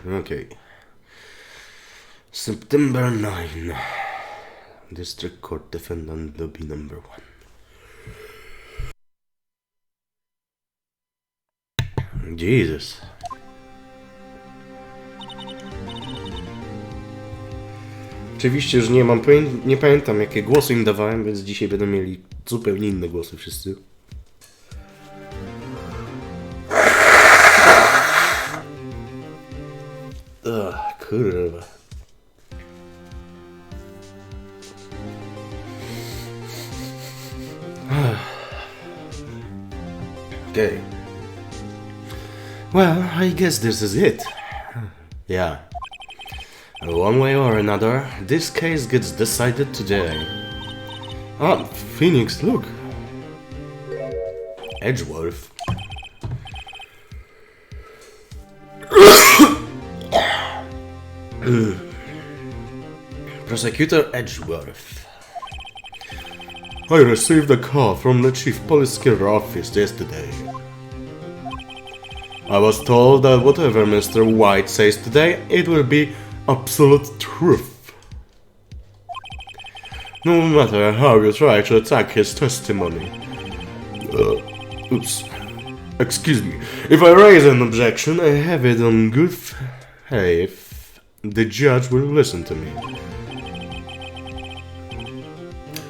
Okay. September 9. District Court Defendant Lobby number 1. Jesus. Oczywiście już nie pamiętam jakie głosy im dawałem, więc dzisiaj będą mieli zupełnie inne głosy wszyscy. Kurwa. Okay. Well, I guess this is it. Yeah. One way or another, this case gets decided today. Ah, Phoenix, look. Edgeworth. Prosecutor Edgeworth. I received a call from the Chief Police office yesterday. I was told that whatever Mr. White says today, it will be absolute truth. No matter how you try to attack his testimony. Oops. Excuse me. If I raise an objection, I have it on good faith. The judge will listen to me.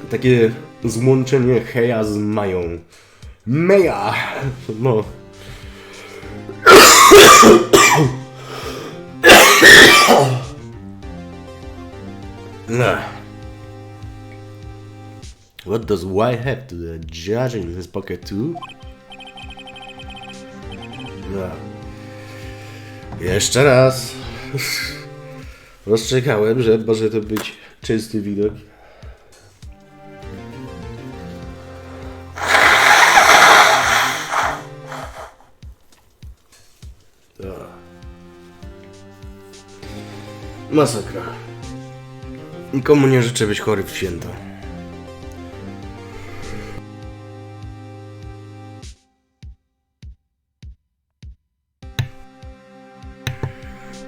Takie złączenie heja z mają. Meja! No. What does White have to the judge in his pocket too? No. Jeszcze raz. Rozczekałem, że może to być częsty widok. Masakra. Nikomu nie życzę być chory w święta.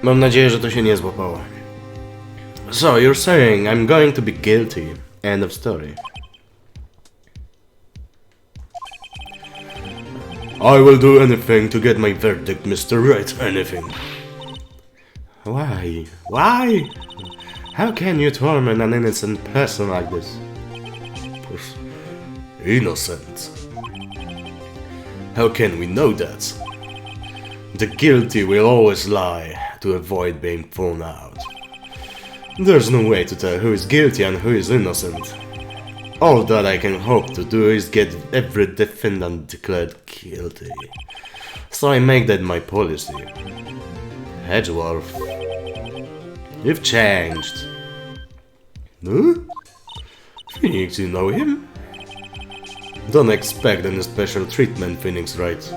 Mam nadzieję, że to się nie złapało. So, you're saying I'm going to be guilty. End of story. I will do anything to get my verdict, Mr. Wright. Anything. Why? Why? How can you torment an innocent person like this? Innocent? How can we know that? The guilty will always lie to avoid being thrown out. There's no way to tell who is guilty and who is innocent. All that I can hope to do is get every defendant declared guilty. So I make that my policy. Edgeworth, you've changed. Huh? Phoenix, you know him? Don't expect any special treatment, Phoenix, right?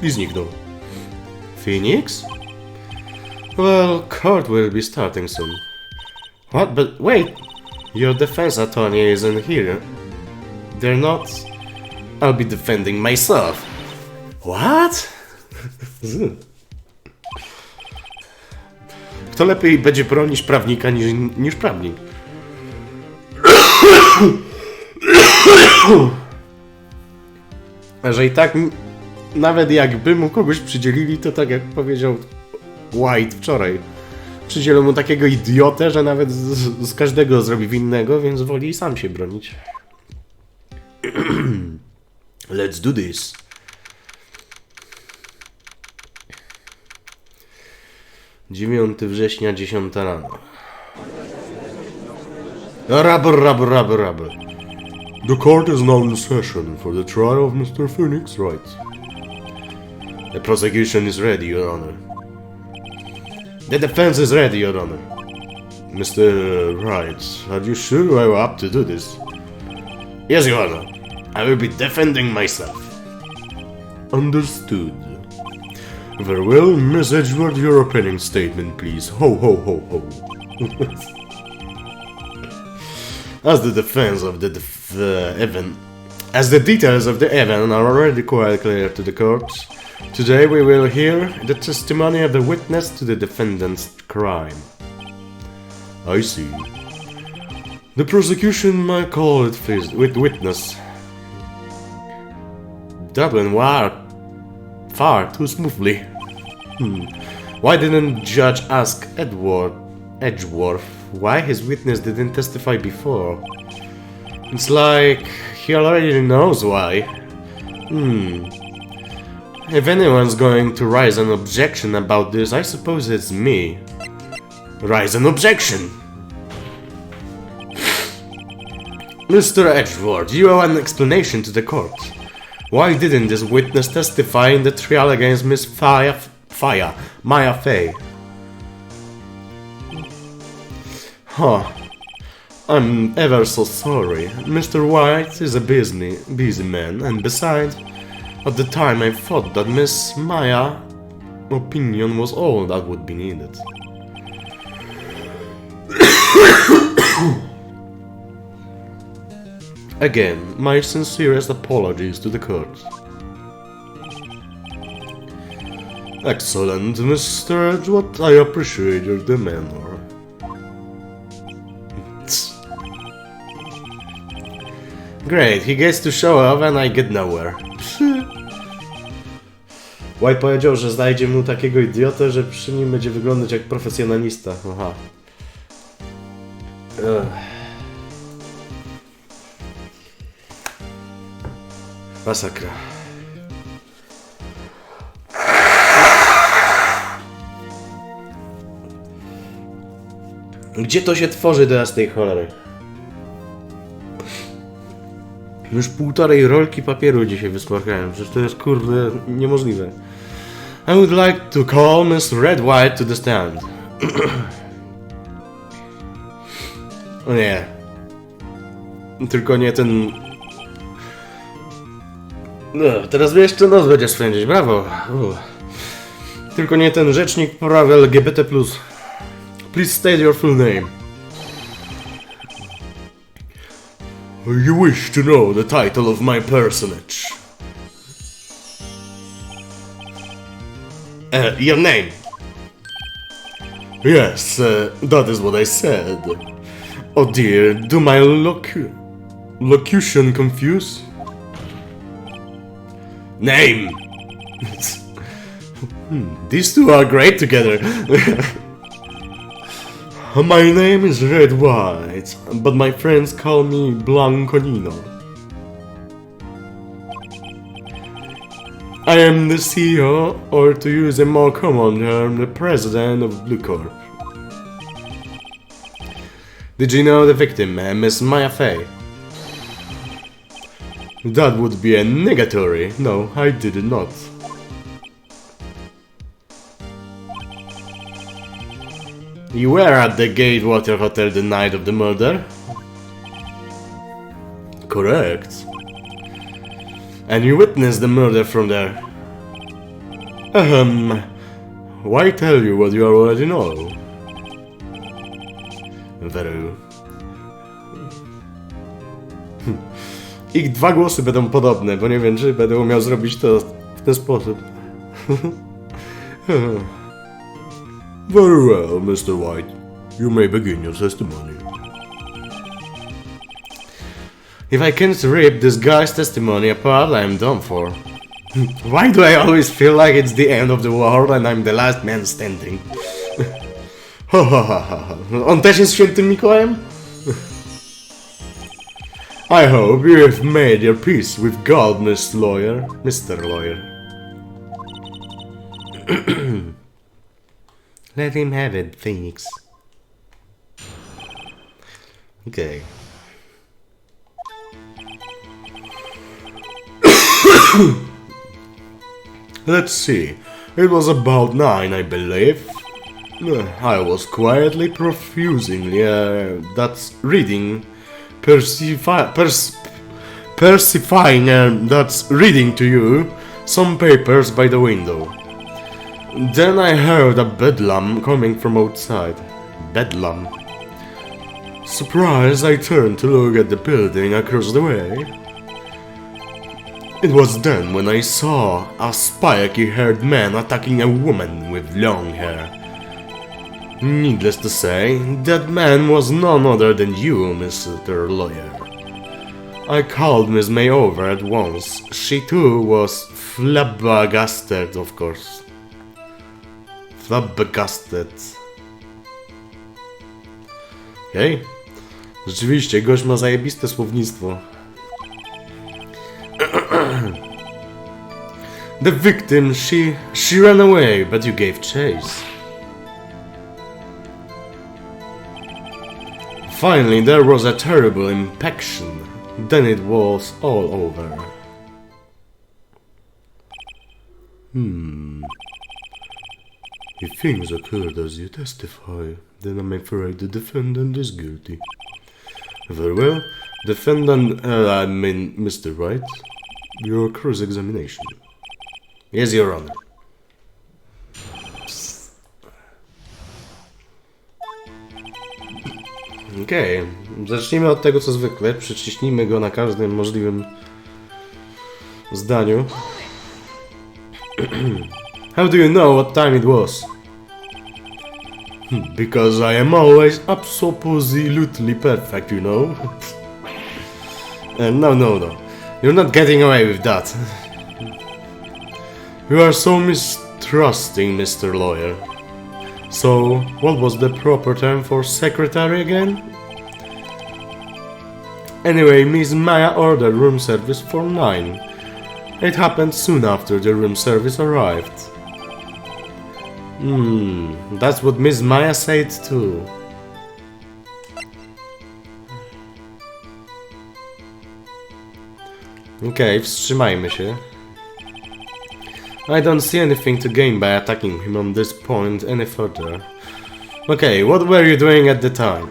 I zniknął. Phoenix? Well, court will be starting soon. What? But wait! Your defense attorney isn't here. They're not. I'll be defending myself. What? Kto lepiej będzie bronić prawnika niż prawnik? Że i tak, nawet jakby mu kogoś przydzielili, to tak jak powiedział White wczoraj, przydzielą mu takiego idiotę, że nawet z każdego zrobi winnego, więc woli sam się bronić. Let's do this. Dziewiąty września, 10 rano. Rabble. The court is now in session for the trial of Mr. Phoenix Wright. The prosecution is ready, Your Honor. The defense is ready, Your Honor. Mr. Wright, are you sure you are up to do this? Yes, Your Honor. I will be defending myself. Understood. Very well, Miss Edgeworth, your opening statement, please. Ho, ho, ho, ho. As the defense of the event, as the details of the event are already quite clear to the court, Today we will hear the testimony of the witness to the defendant's crime. I see. The prosecution might call it with witness. That went far too smoothly. Why didn't Judge ask Edgeworth why his witness didn't testify before? It's like he already knows why. If anyone's going to raise an objection about this, I suppose it's me. Raise an objection! Mr. Edgeworth, you owe an explanation to the court. Why didn't this witness testify in the trial against Miss Maya Fey? I'm ever so sorry. Mr. Wright is a busy man, and besides, at the time I thought that Miss Maya's opinion was all that would be needed. Again, my sincerest apologies to the court. Excellent, Mr. Edgeworth, I appreciate your demeanor. Great, he gets to show off and I get nowhere. White powiedział, że znajdzie mu takiego idiotę, że przy nim będzie wyglądać jak profesjonalista. Aha. Masakra. Gdzie to się tworzy teraz tej cholery? Już półtorej rolki papieru dzisiaj wysmarkałem, przecież to jest kurde niemożliwe. I would like to call Miss Red White to the stand. O nie. Tylko nie ten... No, teraz mnie jeszcze nos będzie swędzić, brawo. Tylko nie ten rzecznik praw LGBT+. Please state your full name. You wish to know the title of my personage. Your name? Yes, that is what I said. Oh dear, do my locution confuse? Name! These two are great together. My name is Red White, but my friends call me Blanconino. I am the CEO, or to use a more common term, the president of Blue Corp. Did you know the victim, Miss Maya Fey? That would be a negatory. No, I did not. You were at the Gatewater Hotel the night of the murder? Correct. And you witnessed the murder from there? Why tell you what you already know? Very well. Ich dwa głosy będą podobne, bo nie wiem, czy będę umiał zrobić to w ten sposób. Very well, Mr. White. You may begin your testimony. If I can't rip this guy's testimony apart, I am done for. Why do I always feel like it's the end of the world and I'm the last man standing? On też jest świętym Mikołajem? I hope you have made your peace with God, Mr. Lawyer. Let him have it, Phoenix. Okay. Let's see. It was about 9, I believe. I was quietly, profusingly, that's reading, persifying, that's reading to you some papers by the window. Then I heard a bedlam coming from outside. Bedlam. Surprised, I turned to look at the building across the way. It was then when I saw a spiky-haired man attacking a woman with long hair. Needless to say, that man was none other than you, Mr. Lawyer. I called Miss May over at once. She too was flabbergasted, of course. Flabbergasted. Okej. Rzeczywiście, gość ma zajebiste słownictwo. The victim, she ran away, but you gave chase. Finally, there was a terrible impaction. Then it was all over. If things occurred as you testify, then I'm afraid the defendant is guilty. Very well. Defendant, I mean Mr. Wright, your cross-examination. Yes, Your Honor. Okej, zacznijmy od tego co zwykle, przyciśnijmy go na każdym możliwym zdaniu. How do you know what time it was? Because I am always absolutely perfect, you know? No. You're not getting away with that. You are so mistrusting, Mr. Lawyer. So, what was the proper term for secretary again? Anyway, Miss Maya ordered room service for 9. It happened soon after the room service arrived. That's what Miss Maya said too. Okej, wstrzymajmy się. I don't see anything to gain by attacking him on this point any further. Okay, what were you doing at the time?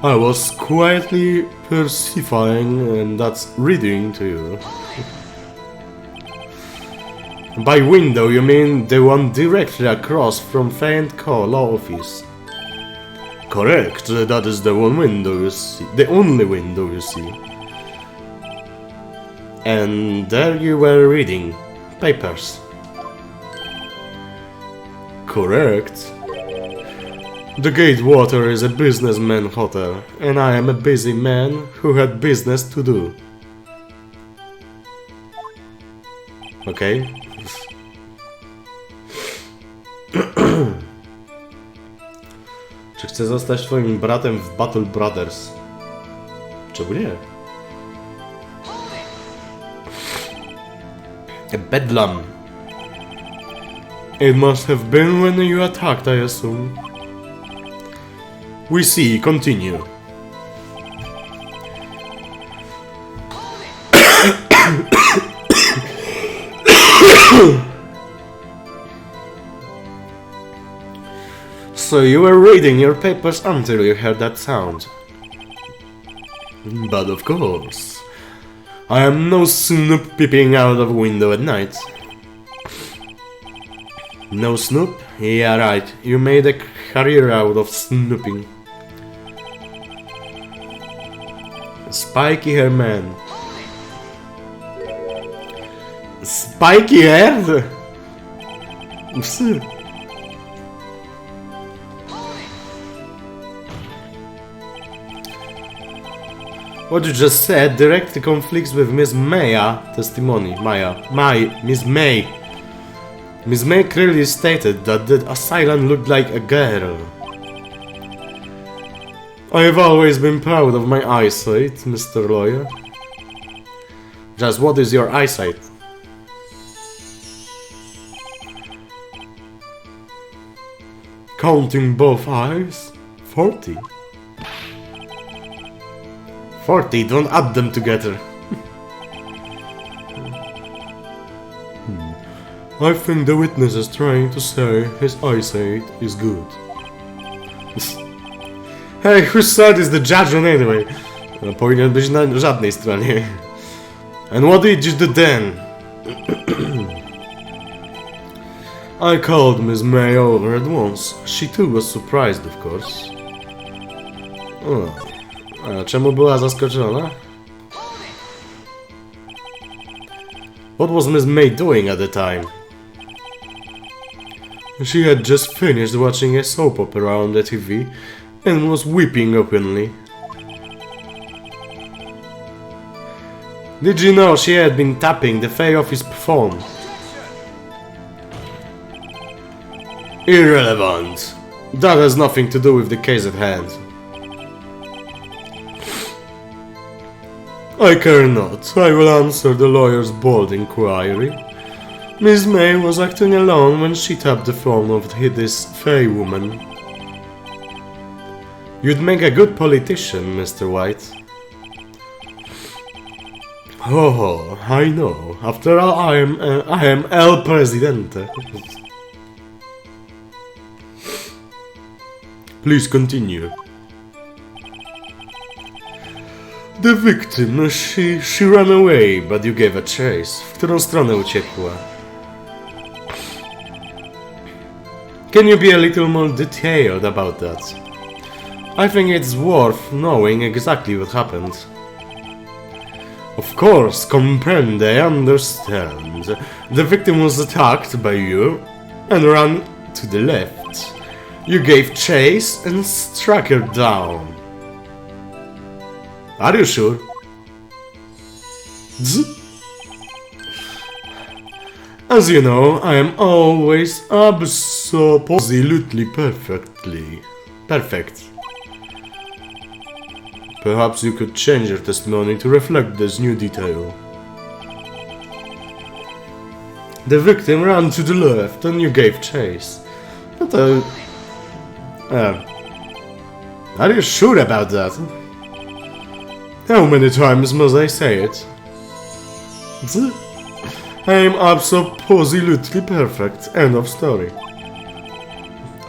I was quietly persifying, and that's reading to you. By window, you mean the one directly across from Faint Call office? Correct, that is the one window you see, the only window you see. And there you were reading papers. Correct. The Gatewater is a businessman hotel, and I am a busy man who had business to do. Okay. Czy chcę zostać twoim bratem w Battle Brothers? Czemu nie? Bedlam. It must have been when you attacked, I assume. We see, continue. So you were reading your papers until you heard that sound. But of course, I am no snoop peeping out of a window at night. No snoop? Yeah, right. You made a career out of snooping. Spiky hair man. Spiky hair? Psy. What you just said directly conflicts with Miss Maya testimony. Miss May. Miss May clearly stated that the assailant looked like a girl. I have always been proud of my eyesight, Mr. Lawyer. Just what is your eyesight? Counting both eyes? 40. 40, don't add them together. I think the witness is trying to say his eyesight is good. Hey, whose side is the judge on anyway? No, powinien być na żadnej stronie. And what did you do then? I called Miss May over at once. She too was surprised, of course. A czemu była zaskoczona? What was Miss May doing at the time? She had just finished watching a soap opera on the TV and was weeping openly. Did you know she had been tapping the Fey office phone? Irrelevant. That has nothing to do with the case at hand. I care not. I will answer the lawyer's bold inquiry. Miss May was acting alone when she tapped the phone of this Fey woman. You'd make a good politician, Mr. White. Oh, I know. After all, I am El Presidente. Please continue. The victim, she ran away, but you gave a chase. W którą stronę uciekła? Can you be a little more detailed about that? I think it's worth knowing exactly what happened. Of course, comprende, I understand. The victim was attacked by you and ran to the left. You gave chase and struck her down. Are you sure? As you know, I am always absolutely perfect. Perhaps you could change your testimony to reflect this new detail. The victim ran to the left and you gave chase. But, are you sure about that? How many times must I say it? I am absolutely perfect. End of story.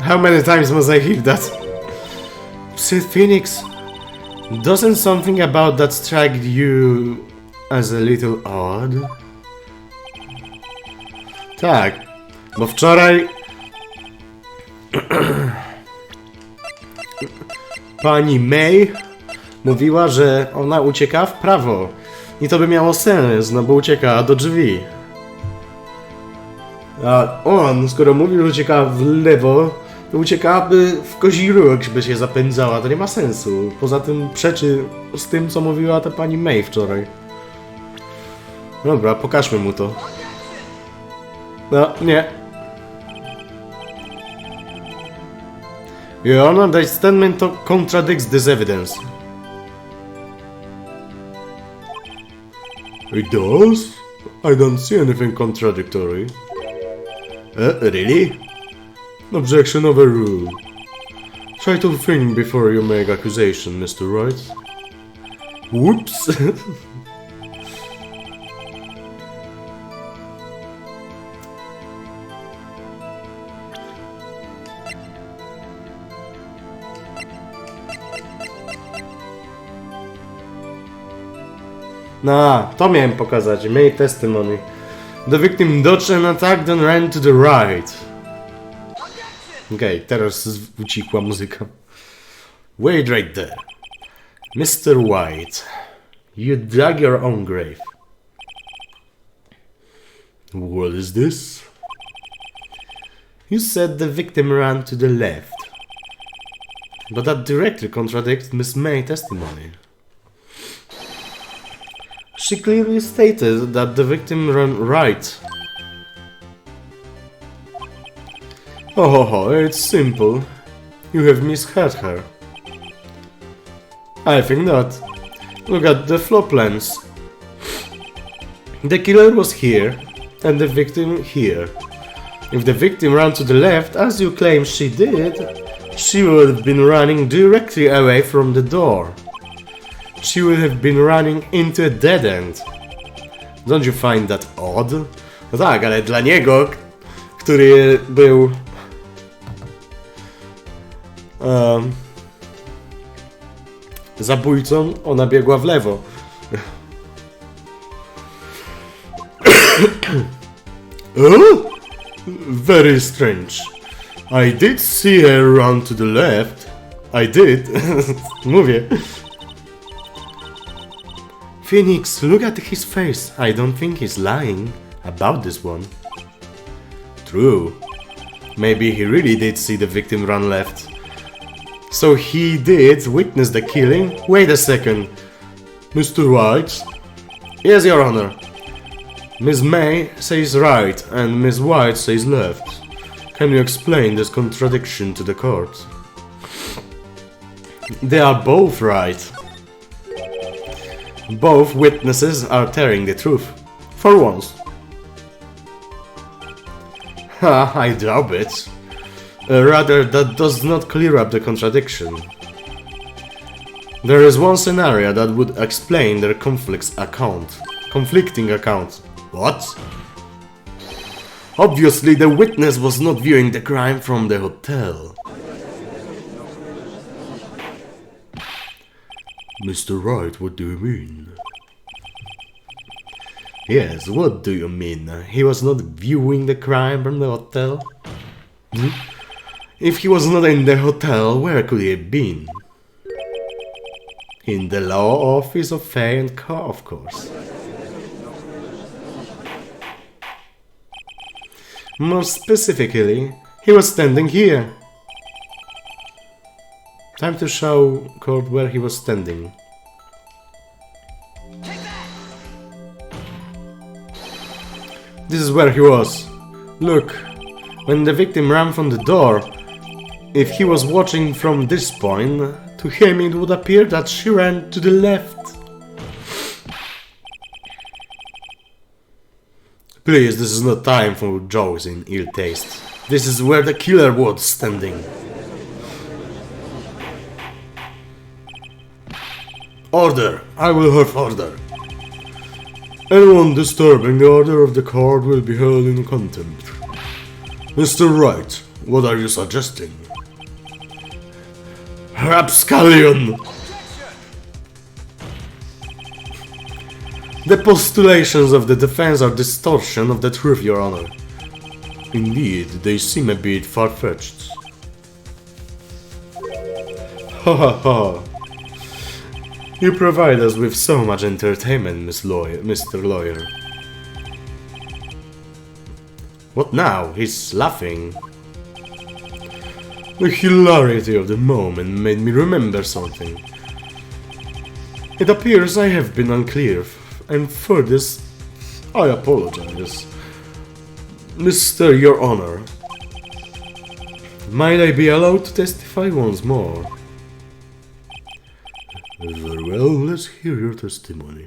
How many times must I hear that? Phoenix, doesn't something about that strike you as a little odd? Tak, bo wczoraj pani May mówiła, że ona ucieka w prawo. I to by miało sens, no bo ucieka do drzwi. A on, skoro mówił, że ucieka w lewo, to uciekałaby w kozi róg, by się zapędzała. To nie ma sensu. Poza tym przeczy z tym, co mówiła ta pani May wczoraj. Dobra, pokażmy mu to. No, nie. Your Honor, the statement contradicts this evidence. It does? I don't see anything contradictory. Really? Objection overruled. Try to think before you make accusation, Mr. Wright. Whoops! No, to miałem pokazać. Make testimony. The victim dodged an attack, then ran to the right. Okej, teraz ucichła muzyka. Wait right there. Mr. White, you dug your own grave. What is this? You said the victim ran to the left. But that directly contradicts Miss May's testimony. She clearly stated that the victim ran right. Oh, it's simple. You have misheard her. I think not. Look at the floor plans. The killer was here, and the victim here. If the victim ran to the left, as you claim she did, she would have been running directly away from the door. She would have been running into a dead end. Don't you find that odd? No tak, ale dla niego, który był zabójcą, ona biegła w lewo. Very strange. I did see her run to the left. I did. Mówię. Phoenix, look at his face. I don't think he's lying. About this one? True. Maybe he really did see the victim run left. So he did witness the killing? Wait a second. Mr. Wright? Yes, Your Honor. Miss May says right and Miss White says left. Can you explain this contradiction to the court? They are both right. Both witnesses are telling the truth. For once. Ha, I doubt it. Rather, that does not clear up the contradiction. There is one scenario that would explain their conflicting accounts. What? Obviously, the witness was not viewing the crime from the hotel. Mr. Wright, what do you mean? Yes, what do you mean? He was not viewing the crime from the hotel? If he was not in the hotel, where could he have been? In the law office of Fay and Co, of course. More specifically, he was standing here. Time to show court where he was standing. This is where he was. Look, when the victim ran from the door, if he was watching from this point, to him it would appear that she ran to the left. Please, this is not time for jokes in ill taste. This is where the killer was standing. Order! I will have order. Anyone disturbing the order of the court will be held in contempt. Mr. Wright, what are you suggesting? Rapscallion! The postulations of the defense are distortion of the truth, Your Honor. Indeed, they seem a bit far-fetched. Ha ha ha. You provide us with so much entertainment, Mr. Lawyer. What now? He's laughing. The hilarity of the moment made me remember something. It appears I have been unclear, and for this I apologize. Mr. Your Honor, might I be allowed to testify once more? Very well, let's hear your testimony.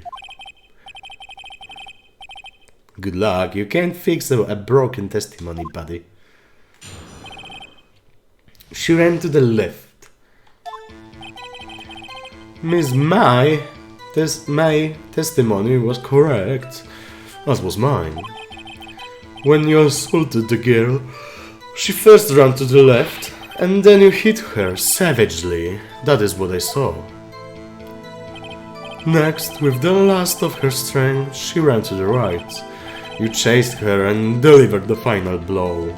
Good luck, you can't fix a broken testimony, buddy. She ran to the left. Miss May testimony was correct, as was mine. When you assaulted the girl, she first ran to the left, and then you hit her savagely. That is what I saw. Next, with the last of her strength, she ran to the right. You chased her and delivered the final blow.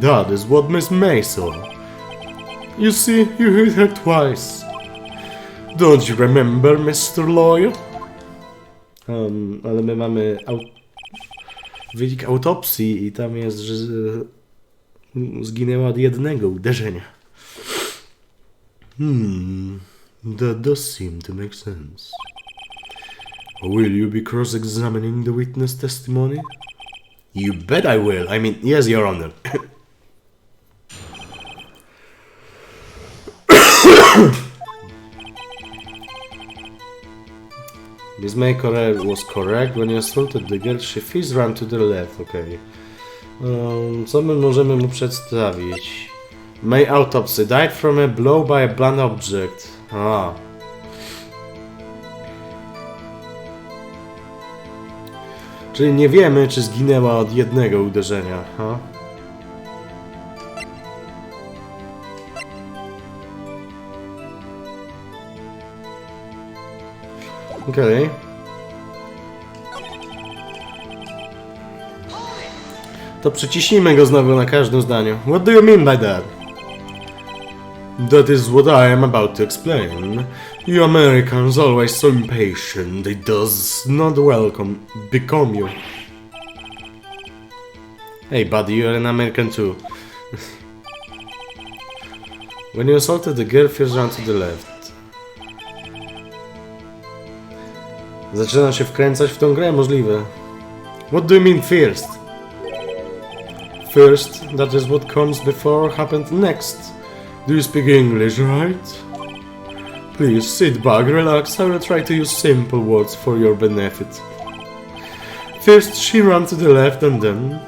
That is what Miss May saw. You see, you hit her twice. Don't you remember, Mr. Lawyer? Ale my mamy wynik autopsji i tam jest, że zginęła od jednego uderzenia. That does seem to make sense. Will you be cross-examining the witness testimony? You bet I will. I mean, yes, Your Honor. Miss May was correct. When you assaulted the girl, she first ran to the left. Okay. Co my możemy mu przedstawić? May autopsy died from a blow by a blunt object. Czyli nie wiemy, czy zginęła od jednego uderzenia. Okej. To przyciśnijmy go znowu na każdym zdaniu. What do you mean by that? That is what I am about to explain. You Americans always so impatient, it does not become you. Hey buddy, you're an American too. When you assaulted the girl, first round to the left. Zaczyna się wkręcać w tą grę, możliwe. What do you mean first? First, that is what comes before happened next. Do you speak English, right? Please sit back, relax, I will try to use simple words for your benefit. First she ran to the left and then...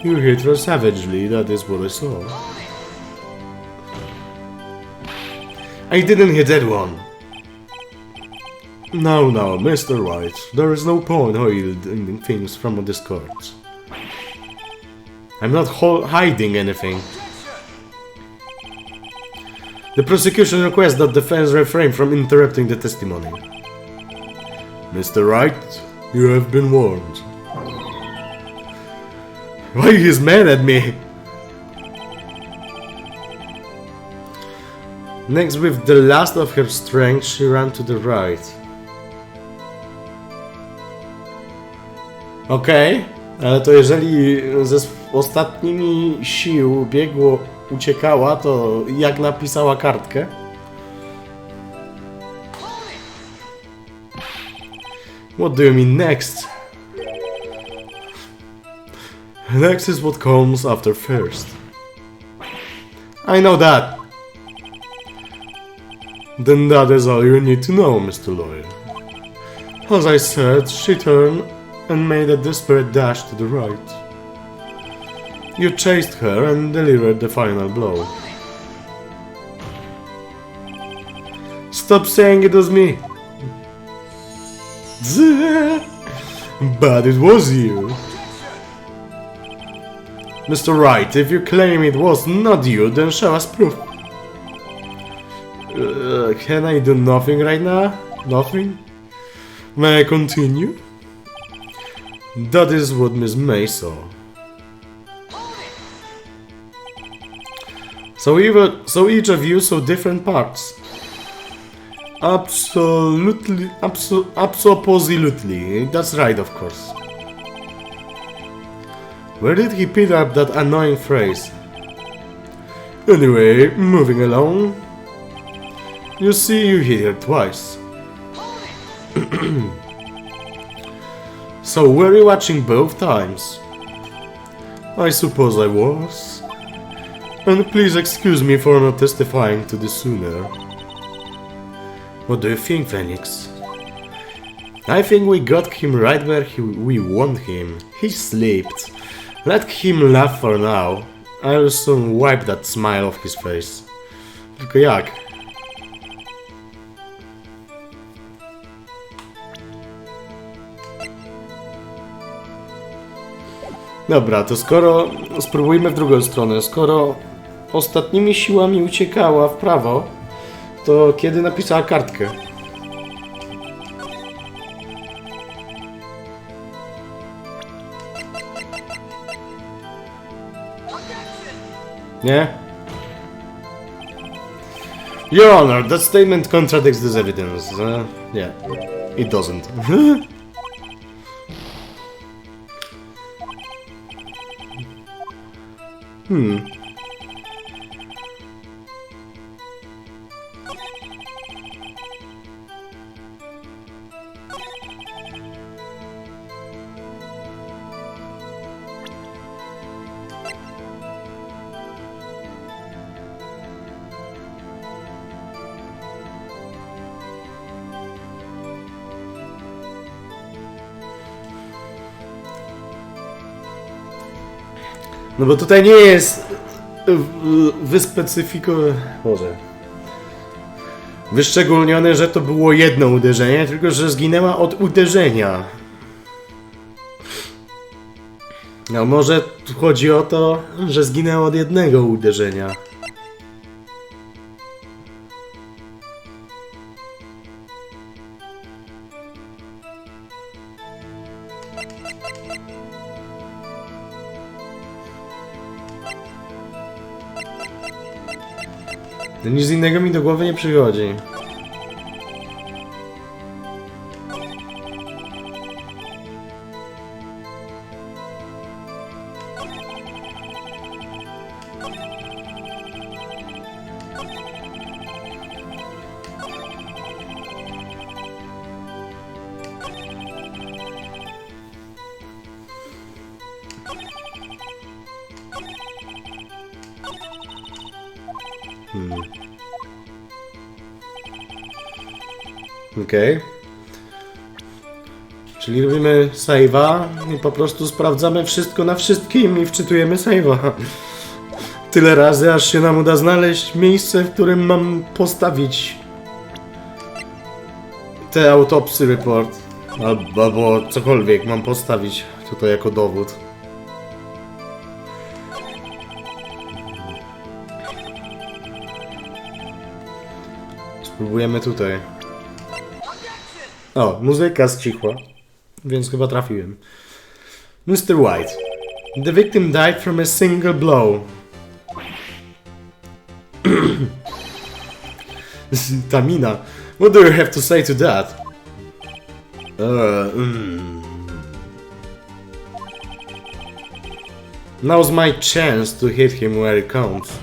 You hit her savagely, that is what I saw. I didn't hit that one. Now, Mr. Wright, there is no point hiding things from the discourse. I'm not hiding anything. The prosecution requests that defense refrain from interrupting the testimony. Mr. Wright, you have been warned. Why is mad at me? Next, with the last of her strength, she ran to the right. Okej, ale to jeżeli ze ostatnimi sił uciekała, to jak napisała kartkę? What do you mean next? Next is what comes after first. I know that. Then that is all you need to know, Mr. Lawyer. As I said, she turned and made a desperate dash to the right. You chased her and delivered the final blow. Stop saying it was me! But it was you. Mr. Wright, if you claim it was not you, then show us proof. Can I do nothing right now? Nothing? May I continue? That is what Miss May saw. So each of you saw different parts. Absolutely. That's right, of course. Where did he pick up that annoying phrase? Anyway, moving along. You see, you hit her twice. So were you watching both times? I suppose I was. And please excuse me for not testifying to this sooner. What do you think, Phoenix? I think we got him right where we want him. He slept. Let him laugh for now. I'll soon wipe that smile off his face. Tylko jak? Dobra, to spróbujmy w drugą stronę. Skoro ostatnimi siłami uciekała w prawo, to kiedy napisała kartkę? Nie? Your Honor, that statement contradicts this evidence. Yeah, it doesn't. No bo tutaj nie jest wyszczególnione, że to było jedno uderzenie, tylko że zginęła od uderzenia. No może tu chodzi o to, że zginęła od jednego uderzenia. Nic innego mi do głowy nie przychodzi. Okej. Czyli robimy save'a i po prostu sprawdzamy wszystko na wszystkim i wczytujemy save'a. Tyle razy, aż się nam uda znaleźć miejsce, w którym mam postawić te autopsy report. Albo cokolwiek mam postawić tutaj jako dowód. Spróbujemy tutaj. O, muzyka zcichła, więc chyba trafiłem. Mr. White. The victim died from a single blow. Tamina. What do you have to say to that? Now's my chance to hit him where it counts.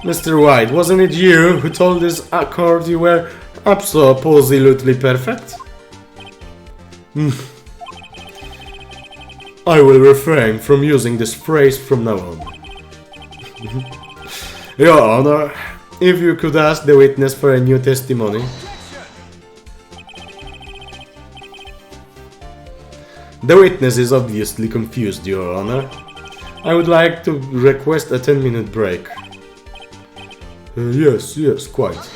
Mr. White, wasn't it you who told this accord you were absolutely perfect? I will refrain from using this phrase from now on. Your Honor, if you could ask the witness for a new testimony. The witness is obviously confused, Your Honor. I would like to request a 10-minute break. Yes, quite.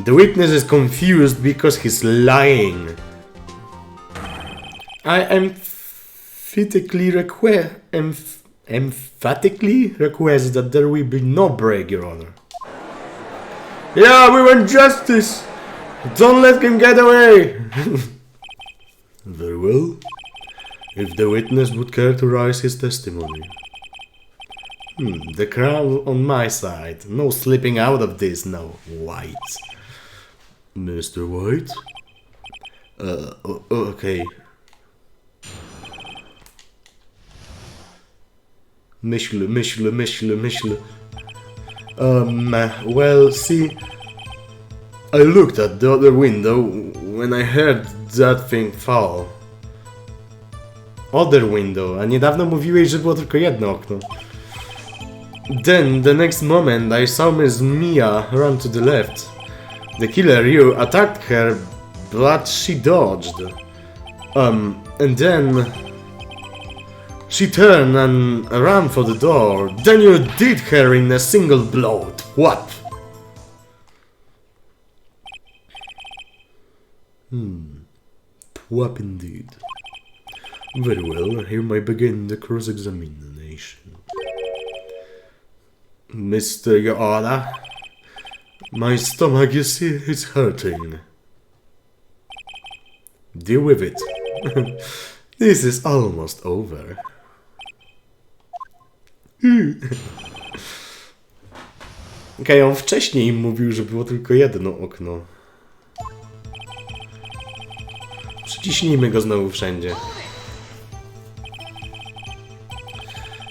The witness is confused because he's lying. I emphatically request that there will be no break, Your Honor. Yeah, we want justice! Don't let him get away! Very well. If the witness would care to raise his testimony. The crowd on my side. No slipping out of this now, White. Mr. White? Okay. Myśl. Well, see, I looked at the other window when I heard that thing fall. Other window, a niedawno mówiłeś, że było tylko jedno okno. Then, the next moment, I saw Miss Mia run to the left. The killer, you, attacked her, but she dodged. And then she turned and ran for the door. Then you did her in a single blow. What? Twap indeed. Very well, here may begin the cross-examination. Mr. Yoda, my stomach, you see, is hurting. Deal with it. This is almost over. Okej, on wcześniej mówił, że było tylko jedno okno. Przyciśnijmy go znowu wszędzie.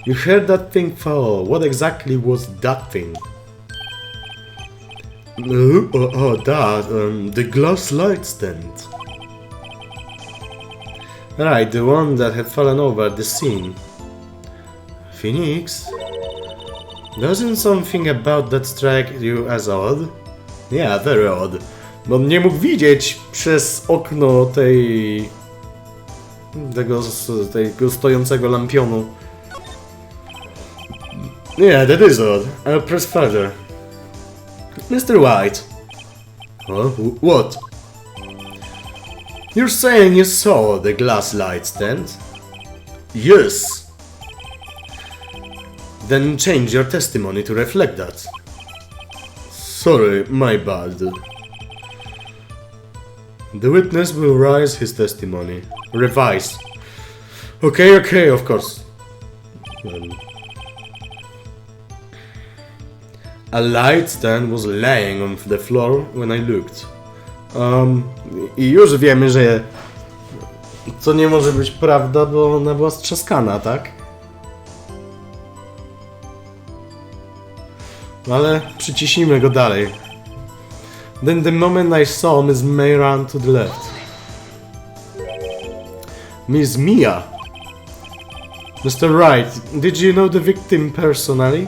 You heard that thing fall. What exactly was that thing? The glass light stand. Right, the one that had fallen over the scene. Phoenix? Doesn't something about that strike you as odd? Yeah, very odd. Bo on nie mógł widzieć przez okno tego stojącego lampionu. Yeah, that is odd. I'll press further. Mr. White. Huh? What? You're saying you saw the glass light stand? Yes. Then change your testimony to reflect that. Sorry, my bad. The witness will raise his testimony. Revise. Okay, of course. A light stand was laying on the floor when I looked. I już wiemy, że to nie może być prawda, bo ona była strzaskana, tak? Ale przyciśnijmy go dalej. Then the moment I saw Miss May run to the left. Miss Mia! Mr. Wright, did you know the victim personally?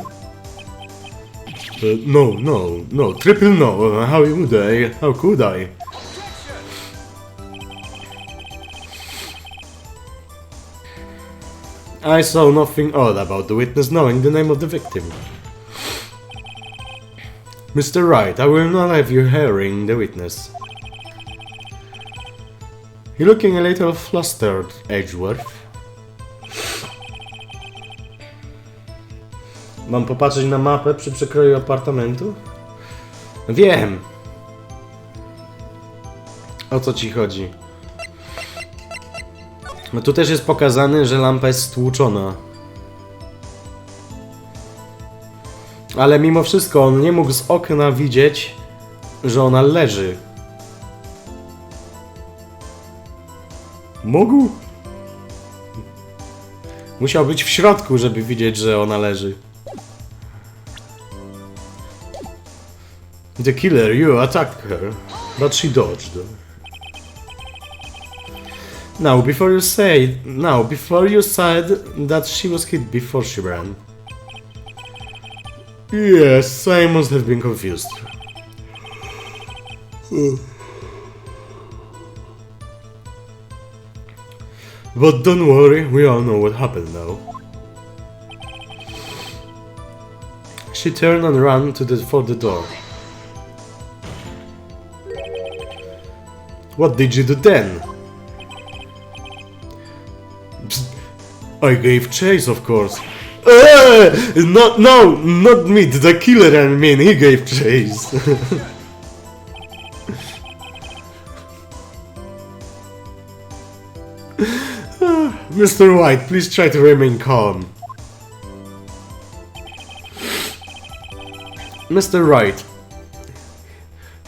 No, triple no, how would I? How could I? I saw nothing odd about the witness knowing the name of the victim. Mr. Wright, I will not have you hearing the witness. You're looking a little flustered, Edgeworth. Mam popatrzeć na mapę przy przekroju apartamentu? Wiem! O co ci chodzi? No tu też jest pokazane, że lampa jest stłuczona. Ale mimo wszystko on nie mógł z okna widzieć, że ona leży. Mógł? Musiał być w środku, żeby widzieć, że ona leży. The killer, you attacked her, but she dodged. Now, before you said that she was hit before she ran. Yes, I must have been confused. But don't worry, we all know what happened now. She turned and ran for the door. What did you do then? I gave chase, of course. Not me, the killer, I mean, he gave chase. Mr. White, please try to remain calm. Mr. Wright,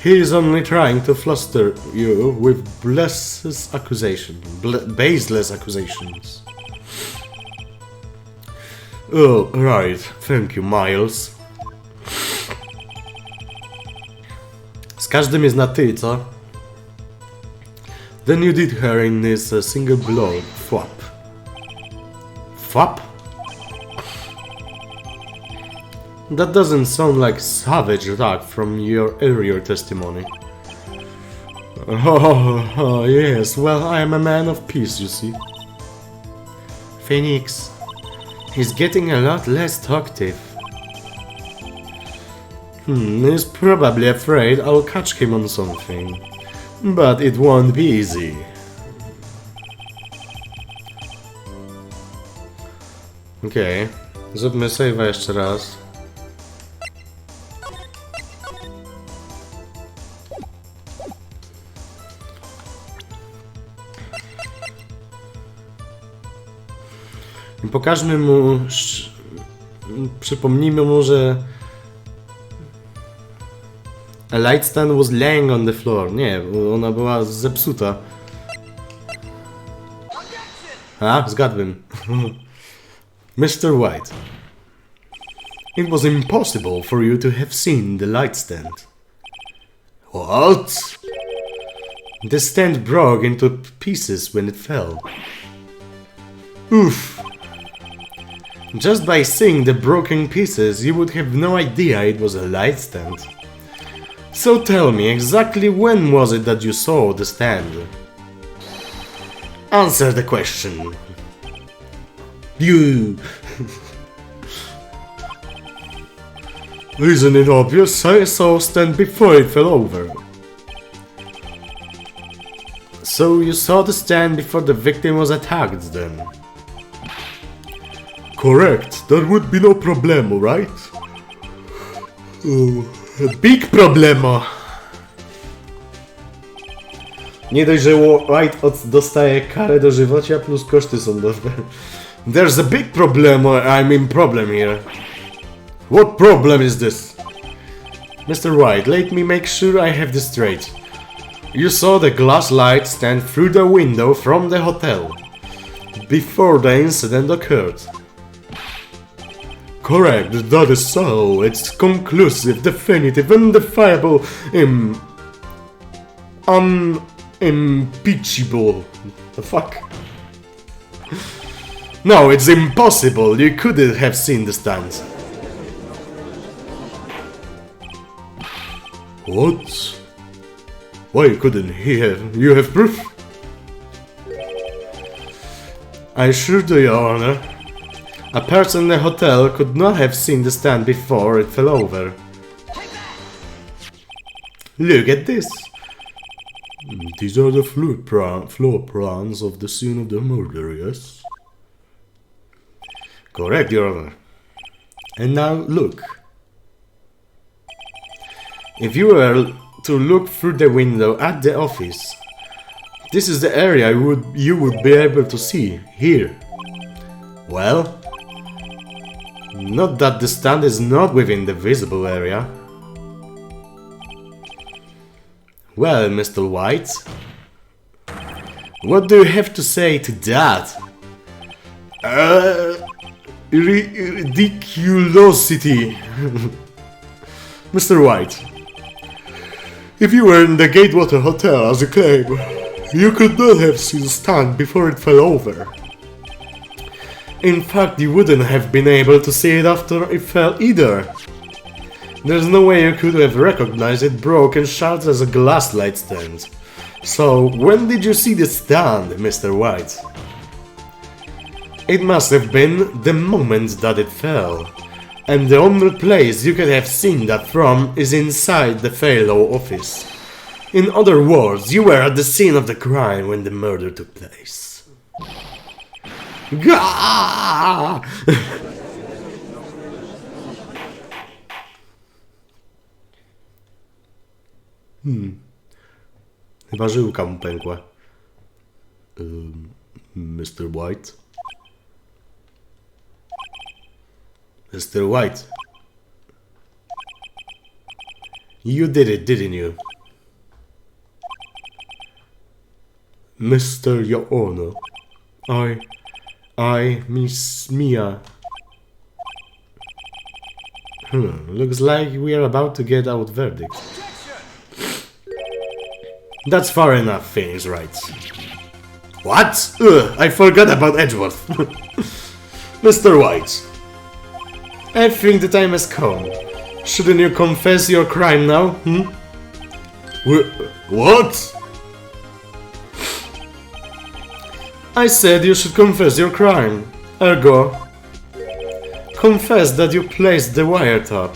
he is only trying to fluster you with baseless accusations. Oh, right. Thank you, Miles. Z każdym jest na ty, co? Then you did her in this single blow. Thwap. Thwap? That doesn't sound like savage attack from your earlier testimony. Oh, yes. Well, I am a man of peace, you see. Phoenix. He's getting a lot less talkative. He's probably afraid I'll catch him on something. But it won't be easy. Okej. Zróbmy save'a jeszcze raz. I pokażmy mu, przypomnijmy mu, że a light stand was laying on the floor. Nie, ona była zepsuta. A, zgadłem. Mr. White. It was impossible for you to have seen the light stand. What? The stand broke into pieces when it fell. Oof. Just by seeing the broken pieces, you would have no idea it was a light stand. So tell me, exactly when was it that you saw the stand? Answer the question. You. Isn't it obvious? I saw a stand before it fell over. So you saw the stand before the victim was attacked then? Correct. That would be no problemo, right? Oh, a big problemo. Nie dość, że Wright dostaje karę dożywocia plus koszty sądowe. There's a big problemo, problem here. What problem is this? Mr. Wright, let me make sure I have this straight. You saw the glass light stand through the window from the hotel before the incident occurred. Correct, that is so. It's conclusive, definitive, undefiable, unimpeachable. The fuck? No, it's impossible. You couldn't have seen the stand. What? Why couldn't he have? You have proof? I sure do, Your Honor. A person in the hotel could not have seen the stand before it fell over. Look at this. These are the floor plans of the scene of the murder, yes? Correct, Your Honor. And now look. If you were to look through the window at the office, this is the area you would be able to see, here. Well, not that the stand is not within the visible area. Well, Mr. White, what do you have to say to that? Ridiculosity. Mr. White, if you were in the Gatewater Hotel as you claim, you could not have seen the stand before it fell over. In fact, you wouldn't have been able to see it after it fell either. There's no way you could have recognized it broke and shattered as a glass light stand. So, when did you see the stand, Mr. White? It must have been the moment that it fell. And the only place you could have seen that from is inside the fellow office. In other words, you were at the scene of the crime when the murder took place. Gah! Chyba żyłka mu pękła. Mr. White? Mr. White? You did it, didn't you? Mr. Your Honor, Miss Mia. Looks like we are about to get out verdict. That's far enough, Phoenix Wright. What? I forgot about Edgeworth. Mr. White, I think the time has come. Shouldn't you confess your crime now, What? I said you should confess your crime. Ergo, confess that you placed the wiretap.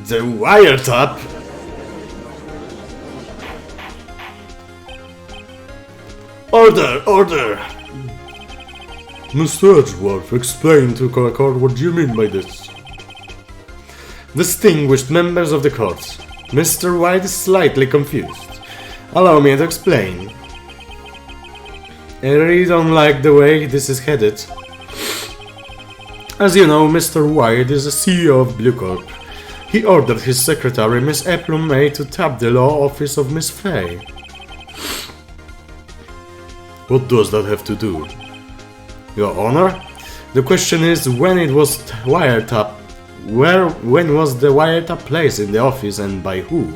The wiretap? Order! Order! Mr. Edgeworth, explain to the court what you mean by this. Distinguished members of the court, Mr. White is slightly confused. Allow me to explain. I really don't like the way this is headed. As you know, Mr. White is the CEO of Blue Corp. He ordered his secretary, Miss April May, to tap the law office of Miss Fay. What does that have to do? Your Honor, the question is when it was wiretap. When was the wiretap placed in the office and by who?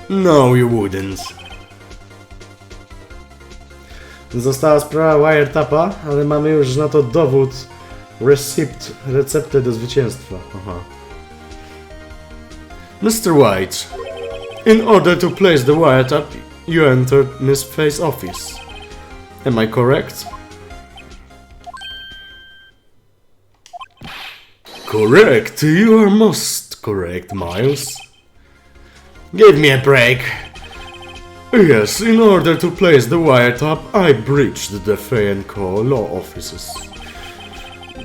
No, you wouldn't. Została sprawa wiretapa, ale mamy już na to dowód, receptę do zwycięstwa. Aha. Mr. White, in order to place the wiretap, you entered Miss Fay's office. Am I correct? Correct, you are most correct, Miles. Give me a break. Yes, in order to place the wiretap, I breached the Fay & Co. law offices.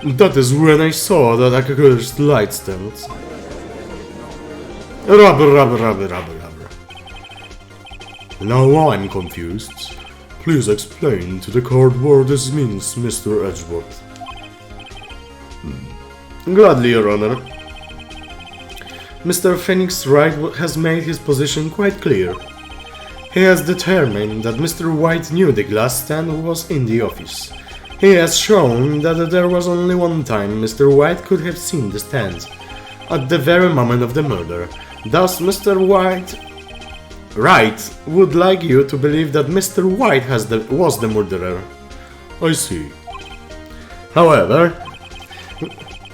That is when I saw that accursed light stand. Rubber. Now I'm confused. Please explain to the court what this means, Mr. Edgeworth. Gladly, Your Honor. Mr. Phoenix Wright has made his position quite clear. He has determined that Mr. White knew the glass stand was in the office. He has shown that there was only one time Mr. White could have seen the stand, at the very moment of the murder. Thus, Mr. White Wright would like you to believe that Mr. White was the murderer. I see. However,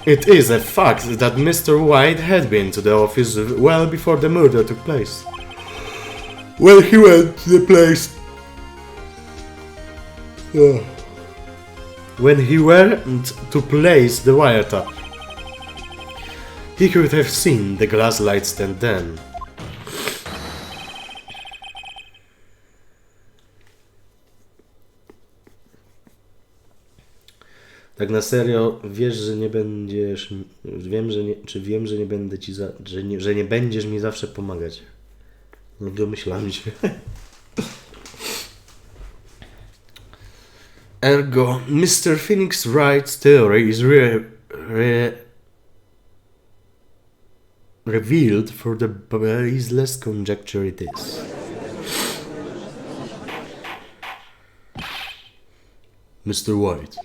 it is a fact that Mr. White had been to the office well before the murder took place. When he went to the place... When he went to place the wiretap, he could have seen the glass light stand then. Tak na serio, wiesz, że nie będziesz... Wiem, że nie... Czy wiem, że nie będę ci że nie będziesz mi zawsze pomagać. No domyślam się. Ergo, Mr. Phoenix Wright's theory is revealed for the baseless conjecture it is. Mr. White,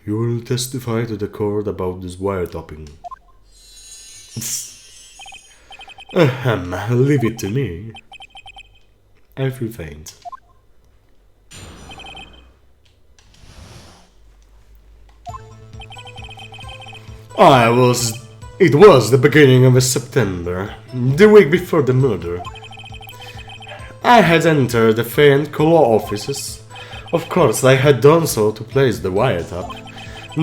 you will testify to the court about this wiretapping. Ahem, leave it to me. I feel faint. It was the beginning of September, the week before the murder. I had entered the famed law offices. Of course, I had done so to place the wiretap.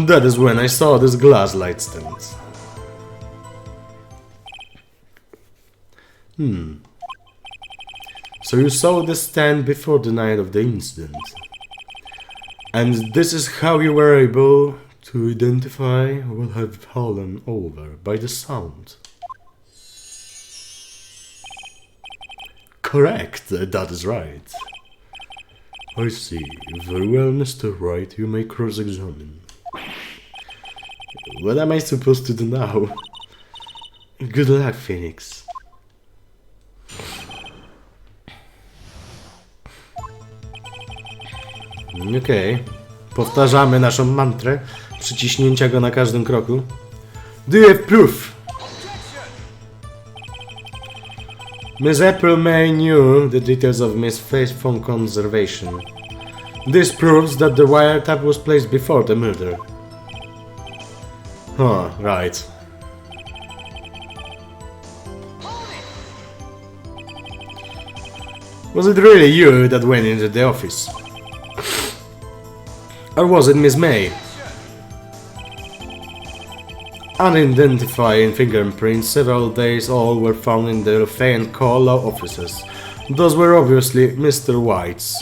That is when I saw this glass light stand. So you saw the stand before the night of the incident. And this is how you were able to identify what had fallen over by the sound. Correct, that is right. I see. Very well, Mr. Wright, you may cross-examine. What am I supposed to do now? Good luck, Phoenix. Okej. Powtarzamy naszą mantrę. Przyciśnięcia go na każdym kroku. Do you have proof? Miss April May knew the details of Miss Faith's phone conservation. This proves that the wiretap was placed before the murder. Oh, right. Was it really you that went into the office? Or was it Miss May? Unidentified fingerprints, several days old, were found in the famed law offices. Those were obviously Mr. White's.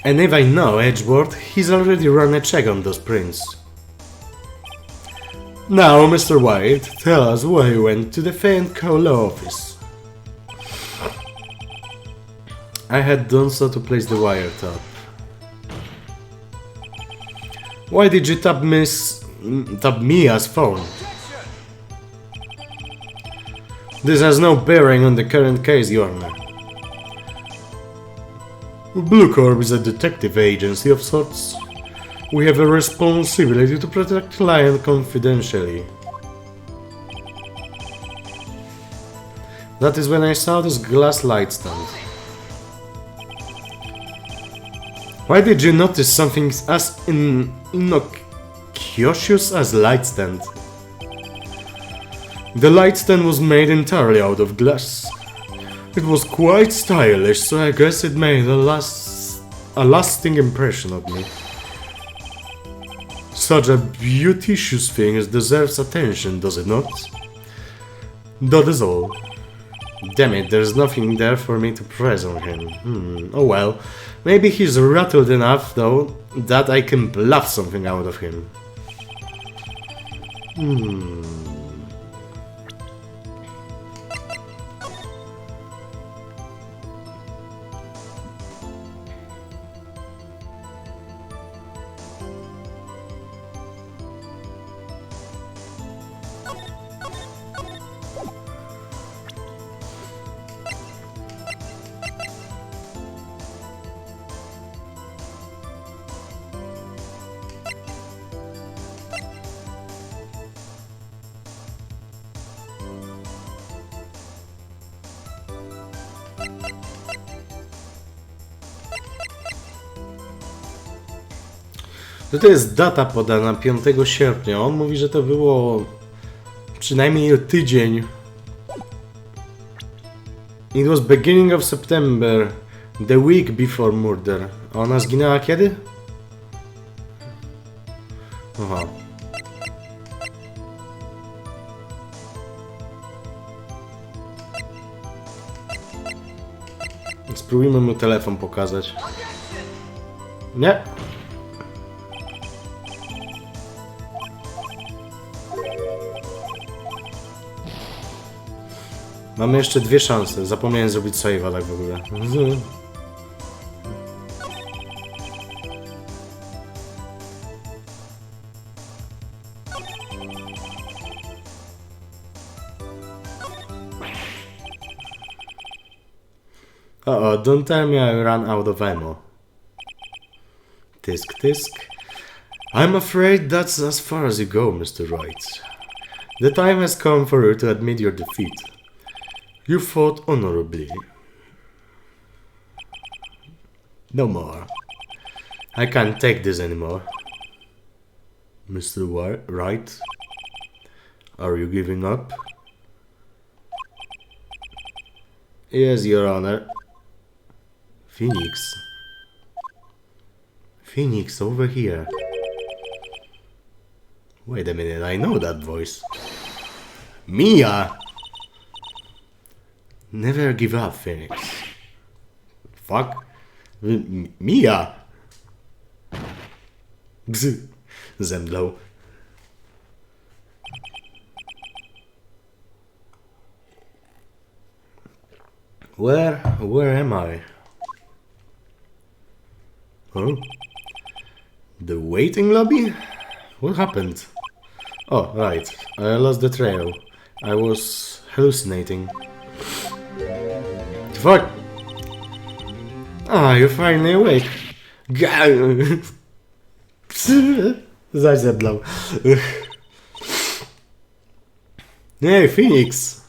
And if I know Edgeworth, he's already run a check on those prints. Now, Mr. White, tell us why you went to the famed law office. I had done so to place the wiretap. Why did you tap Mia's phone? This has no bearing on the current case, Your Honor. Blue Corp is a detective agency of sorts. We have a responsibility to protect client confidentially. That is when I saw this glass light stand. Why did you notice something as innocuous as light stand? The light stand was made entirely out of glass. It was quite stylish, so I guess it made a lasting impression on me. Such a beauticious thing deserves attention, does it not? That is all. Damn it, there's nothing there for me to press on him. Oh well. Maybe he's rattled enough, though, that I can bluff something out of him. że to jest data podana 5 sierpnia. On mówi, że to było przynajmniej tydzień. It was beginning of September, the week before murder. A ona zginęła kiedy? Aha. Spróbujmy mu telefon pokazać. Nie. Mamy jeszcze 2 szanse. Zapomniałem zrobić save'a tak w ogóle. Uh-oh, don't tell me I ran out of ammo. Tisk, tisk. I'm afraid that's as far as you go, Mr. Wright. The time has come for you to admit your defeat. You fought honorably. No more. I can't take this anymore. Mr. Wright? Are you giving up? Yes, Your Honor. Phoenix. Phoenix, over here. Wait a minute, I know that voice. Mia! Never give up, Phoenix. Fuck. Mia! Bzz. Zemdlał. Where am I? Oh? The waiting lobby? What happened? Oh, right. I lost the trail. I was hallucinating. Fuck! Ah, you're finally awake. Zaś zemdlał. Hey, Phoenix!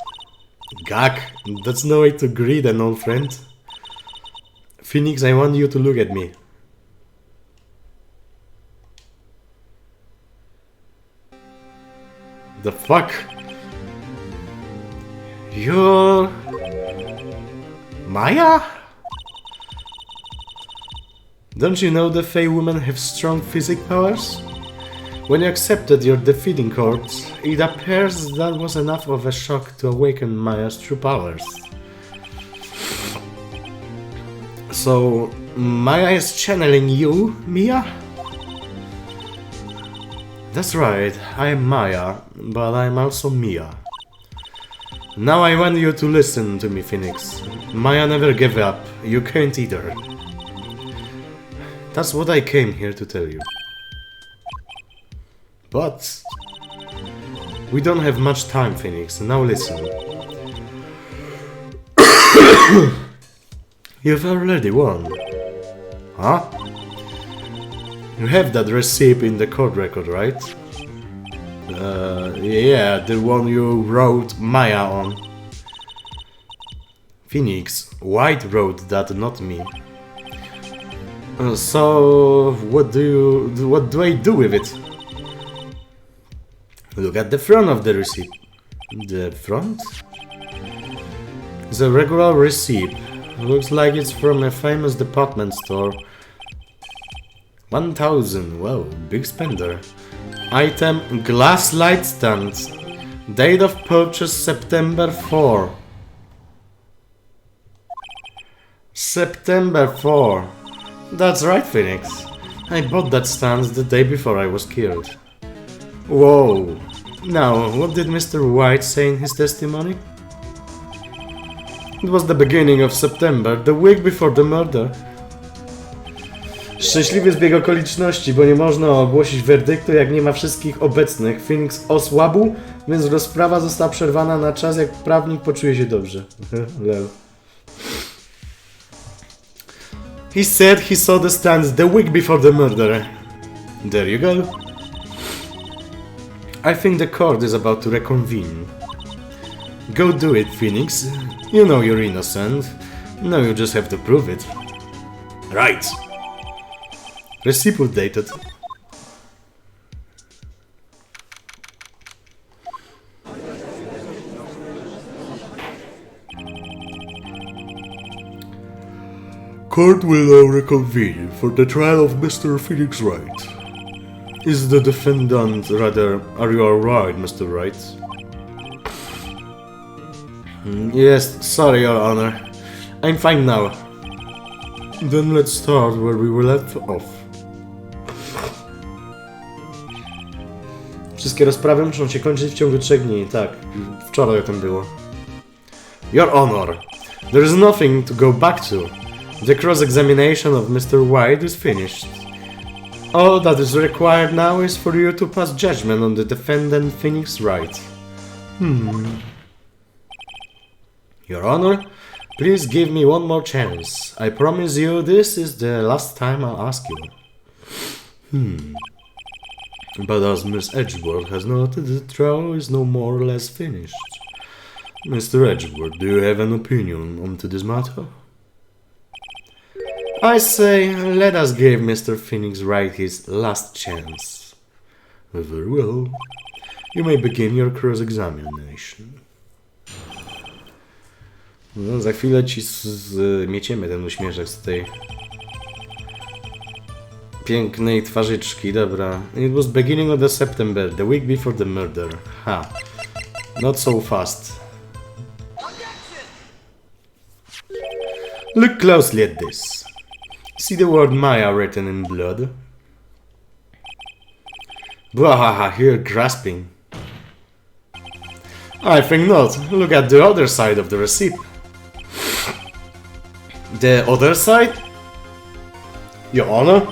Gak, that's no way to greet an old friend. Phoenix, I want you to look at me. The fuck? You're... Maya? Don't you know the Fey women have strong physic powers? When you accepted your defeating corpse, it appears that was enough of a shock to awaken Maya's true powers. So, Maya is channeling you, Mia? That's right, I am Maya, but I'm also Mia. Now I want you to listen to me, Phoenix. Maya never gave up, you can't either. That's what I came here to tell you. But... we don't have much time, Phoenix, now listen. You've already won. Huh? You have that receipt in the court record, right? Yeah, the one you wrote Maya on. Phoenix, Wright wrote that, not me. So, what do I do with it? Look at the front of the receipt. The front? It's a regular receipt. Looks like it's from a famous department store. 1000, wow, big spender. Item, glass light stand. Date of purchase, September 4. September 4. That's right, Phoenix. I bought that stand the day before I was killed. Whoa. Now, what did Mr. Wright say in his testimony? It was the beginning of September, the week before the murder. Szczęśliwy zbieg okoliczności, bo nie można ogłosić werdyktu, jak nie ma wszystkich obecnych. Phoenix osłabł, więc rozprawa została przerwana na czas, jak prawnik poczuje się dobrze. He said he saw the stands the week before the murder. There you go. I think the court is about to reconvene. Go do it, Phoenix. You know you're innocent. Now you just have to prove it. Right. Reciprocated. Court will now reconvene for the trial of Mr. Phoenix Wright. Is the defendant rather... Are you alright, Mr. Wright? Yes, sorry, Your Honor. I'm fine now. Then let's start where we were left off. Wszystkie rozprawy muszą się kończyć w ciągu 3 dni. Tak, wczoraj o tym było. Your Honor, there is nothing to go back to. The cross-examination of Mr. White is finished. All that is required now is for you to pass judgment on the defendant Phoenix Wright. Your Honor, please give me one more chance. I promise you this is the last time I'll ask you. But as Miss Edgeworth has noted, the trial is no more or less finished. Mr. Edgeworth, do you have an opinion on this matter? I say, let us give Mr. Phoenix Wright his last chance. Very well. You may begin your cross-examination. No, za chwilę ci zmieciemy ten uśmieszek z tej pięknej twarzyczki, dobra. It was beginning of the September, the week before the murder. Ha. Not so fast. Look closely at this. See the word Maya written in blood? Bwahaha, you're grasping. I think not. Look at the other side of the receipt. The other side? Your Honor?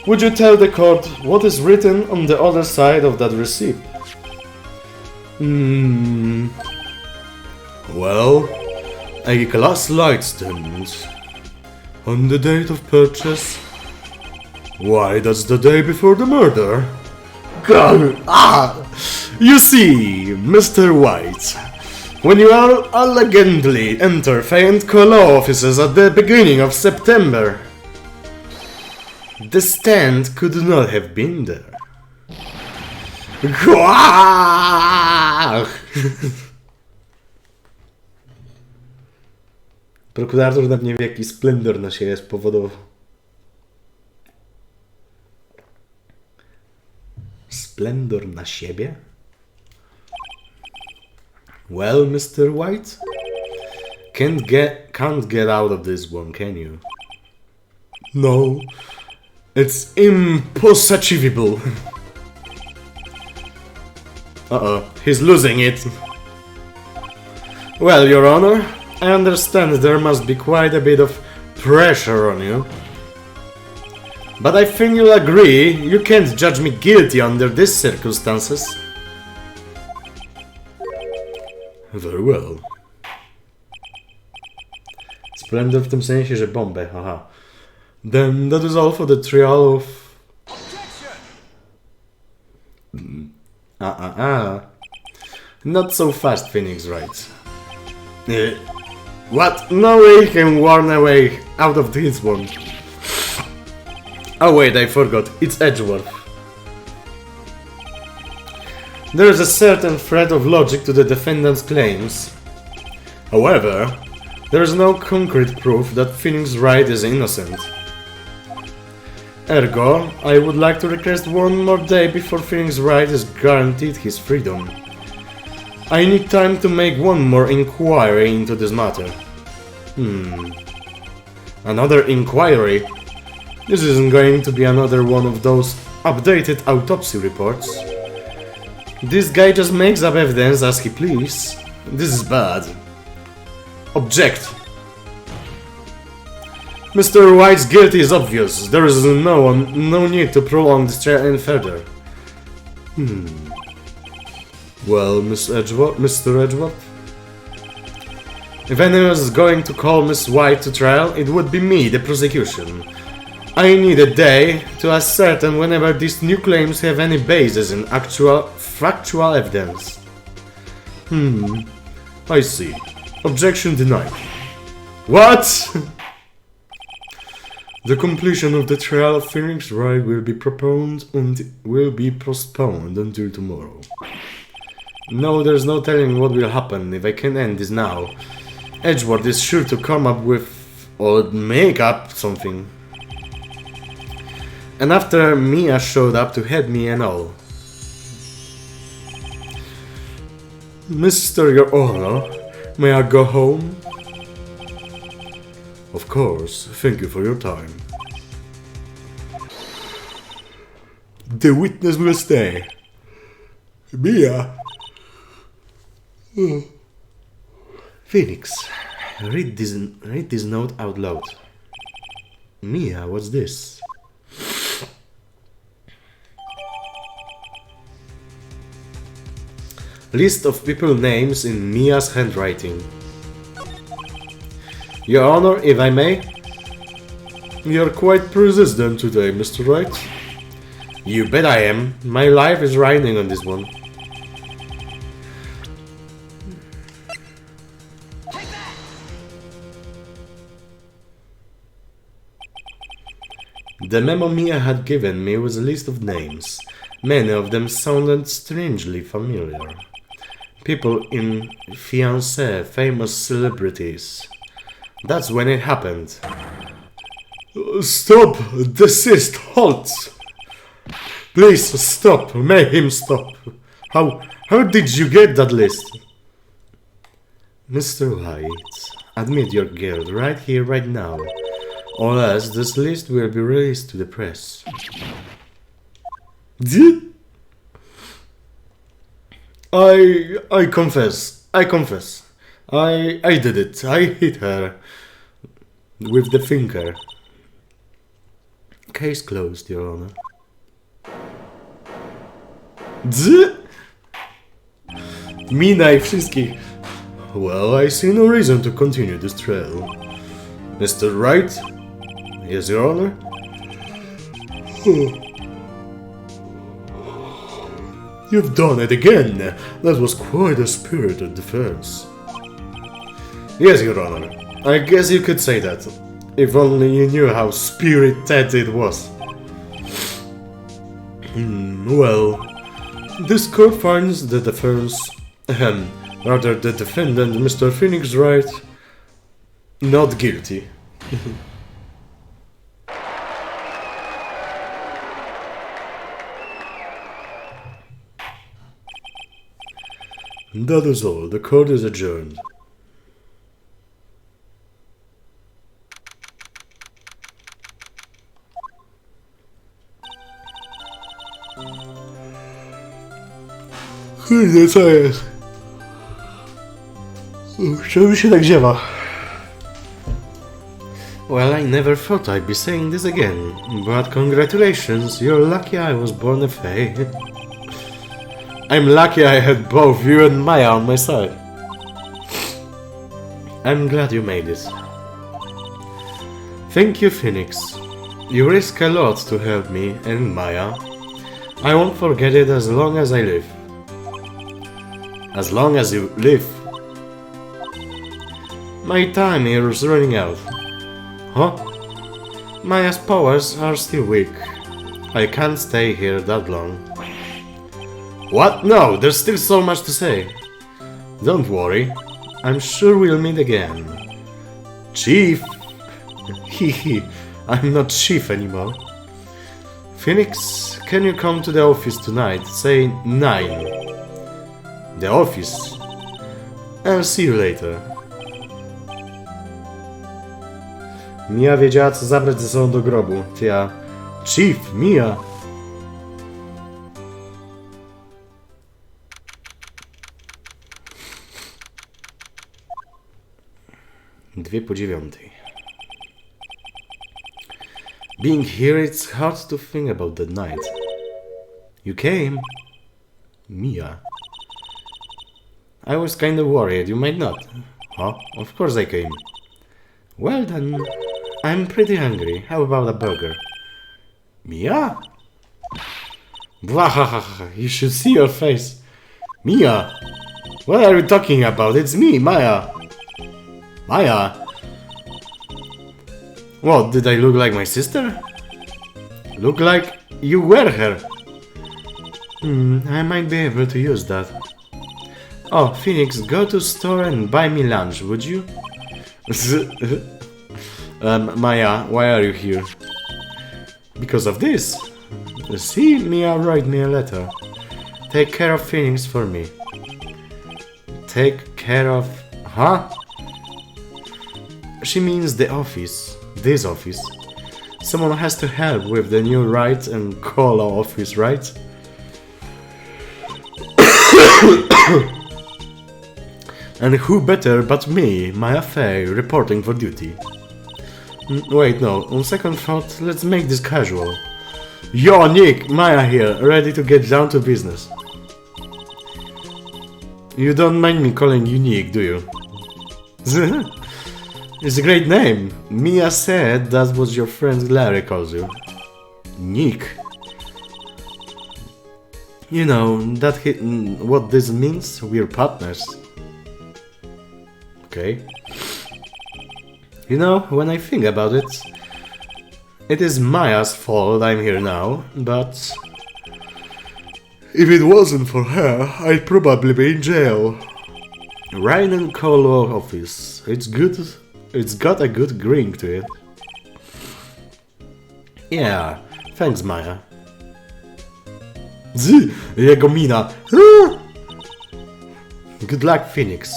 Would you tell the court what is written on the other side of that receipt? Well, a glass light stand. On the date of purchase? Why, that's the day before the murder. God, you see, Mr. White, when you elegantly enter faint call offices at the beginning of September, the stand could not have been there. Prokurator nawet nie wie, jaki splendor na siebie spowodował. Splendor na siebie? Well, Mr. White? Can't get out of this one, can you? No. It's impossible. Uh-oh, he's losing it. Well, Your Honor, I understand there must be quite a bit of pressure on you. But I think you'll agree you can't judge me guilty under these circumstances. Very well. Splendor w tym sensie, że bombę, haha. Then that is all for the trial of... Not so fast, Phoenix Wright. What? No way he can warn away out of this one. Oh wait, I forgot. It's Edgeworth. There is a certain thread of logic to the defendant's claims. However, there is no concrete proof that Phoenix Wright is innocent. Ergo, I would like to request one more day before Phoenix Wright is guaranteed his freedom. I need time to make one more inquiry into this matter. Another inquiry? This isn't going to be another one of those updated autopsy reports. This guy just makes up evidence as he please. This is bad. Object. Mr. White's guilt is obvious. There is no need to prolong this trial any further. Well, Mr. Edgeworth? If anyone is going to call Miss White to trial, it would be me, the prosecution. I need a day to ascertain whenever these new claims have any basis in actual, factual evidence. I see. Objection denied. What? The completion of the trial of Phoenix Wright will be postponed until tomorrow. No, there's no telling what will happen if I can end this now. Edgeworth is sure to come up with or make up something. And after Mia showed up to help me and all. Mr. Your Honor, may I go home? Of course, thank you for your time. The witness will stay. Mia. Phoenix, read this note out loud. Mia, what's this? List of people names in Mia's handwriting. Your Honor, if I may? You're quite persistent today, Mr. Wright. You bet I am. My life is riding on this one. The memo Mia had given me was a list of names. Many of them sounded strangely familiar. People in fiancé, famous celebrities. That's when it happened. Stop! Desist! Halt! Please stop! Make him stop! How did you get that list? Mr. Wright, admit your guilt right here, right now, or else this list will be released to the press. I confess. I did it. I hit her with the finger. Case closed, Your Honor. Mina i wszystkich. Well, I see no reason to continue this trial. Mr. Wright? Yes, Your Honor? You've done it again! That was quite a spirited defense. Yes, Your Honor. I guess you could say that. If only you knew how spirited it was. Well, this court finds the defense, rather the defendant, Mr. Phoenix Wright, not guilty. That is all. The court is adjourned. Kurde, co jest? Czemu się tak ziewa? Well, I never thought I'd be saying this again, but congratulations, you're lucky I was born a fae. I'm lucky I had both you and Maya on my side. I'm glad you made it. Thank you, Phoenix. You risk a lot to help me and Maya. I won't forget it as long as I live. As long as you live. My time here is running out. Huh? Maya's powers are still weak. I can't stay here that long. What? No, there's still so much to say. Don't worry. I'm sure we'll meet again. Chief? Hehe, I'm not chief anymore. Phoenix, can you come to the office tonight? Say 9. The office. I'll see you later. Mia wiedziała, co zabrać ze sobą do grobu. Ty, Chief, Mia. Dwie po 9. Being here, it's hard to think about that night. You came? Mia. I was kind of worried you might not. Huh? Of course I came. Well then, I'm pretty hungry. How about a burger? Mia? Bwahahaha, you should see your face. Mia! What are you talking about? It's me, Maya. Maya? What, did I look like my sister? Look like you were her. I might be able to use that. Oh, Phoenix, go to store and buy me lunch, would you? Maya, why are you here? Because of this. See, Mia, write me a letter. Take care of Phoenix for me. Take care of... Huh? She means the office. This office. Someone has to help with the new Wright and Cola office, right? And who better but me, Maya Fey, reporting for duty? Wait, no. On second thought, let's make this casual. Yo, Nick! Maya here, ready to get down to business. You don't mind me calling you Nick, do you? It's a great name. Mia said that's what your friend Larry calls you. Nick. You know, what this means? We're partners. Okay. You know, when I think about it, it is Maya's fault I'm here now, but if it wasn't for her, I'd probably be in jail. Ryan and Colo office. It's good. It's got a good grin to it. Yeah, thanks, Maya. Jego mina. Good luck, Phoenix.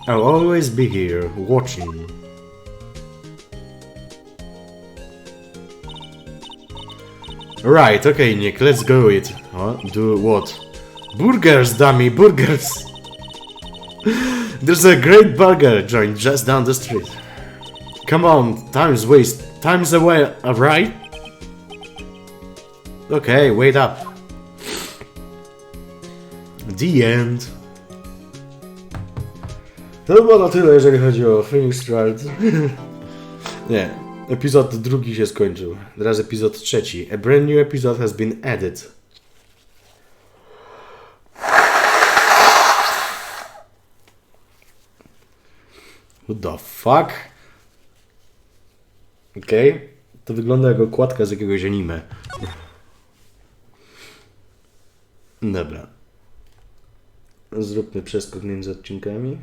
I'll always be here, watching. Right, okay, Nick, let's go eat. Huh? Do what? Burgers, dummy, burgers! There's a great burger joint just down the street. Come on, time's away, right? Okay, wait up. The end. To było na tyle, jeżeli chodzi o Phoenix Wright. Nie, epizod drugi się skończył. Teraz epizod trzeci. A brand new episode has been added. What the fuck? Okej. To wygląda jak okładka z jakiegoś anime. Dobra. Zróbmy przeskok między odcinkami.